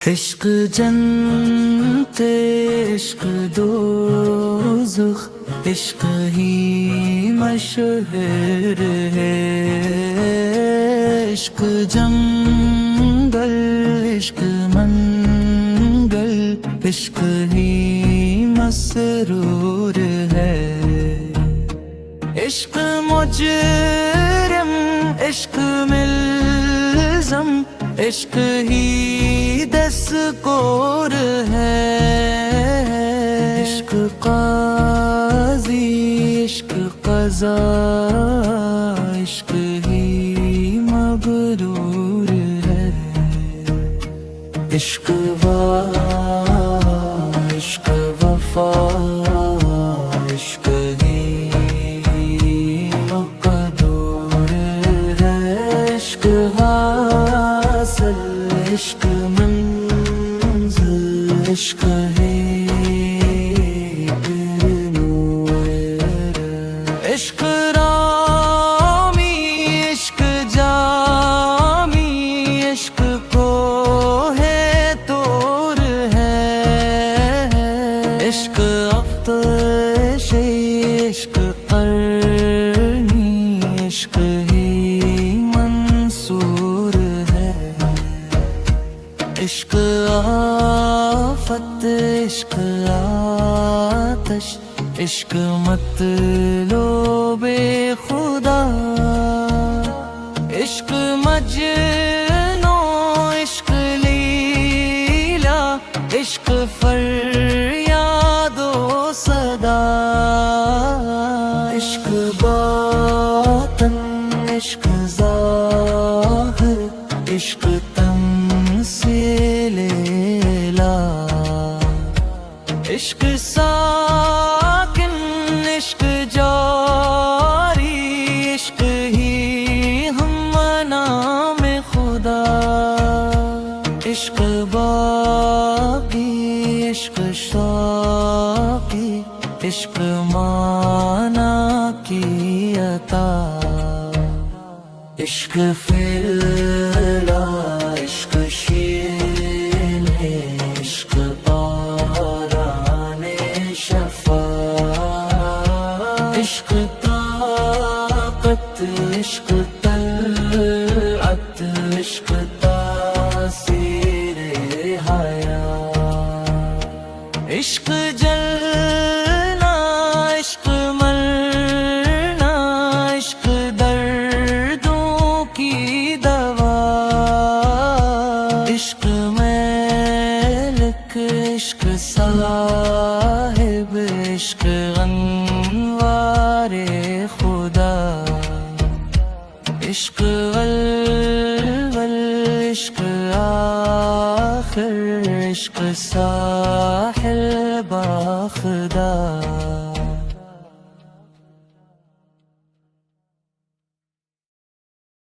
عشق جنت عشق دوزخ عشق ہی مشہور ہے، عشق جنگل عشق منگل عشق ہی مسرور ہے، عشق مجرم عشق ملزم عشق ہی دستور ہے، عشق قاضی عشق قضا عشق ہی مبرور ہے، عشق عشق وفا عشق ہی مقدور ہے، عشق حاصل عشق منزل عشق ہے نور، عشق رامی عشق جامی عشق کو ہے طور ہے، عشق افتش عشق قرنی عشق ہی منصور ہے، عشق آفت عشق آتش عشق مطلوب خدا، عشق مجنوں عشق لیلا عشق فریاد و صدا، عشق باطن عشق ظاہر عشق تمثیل الہ، عشق ساکن عشق جاری عشق ہی ہم نام خدا، عشق باقی عشق شاقی عشق مانا کی عطا، عشق فیلا عشق شیرین عشق باران شفا، عشق طاقت عشق طلعت عشق تاثیر حیات، عشق جلنا عشق مرنا عشق دردوں کی دوا، عشق مالک عشق صاحب عشق انوار خدا، عشق ولول عشق آخر عشق ساحل باخدا۔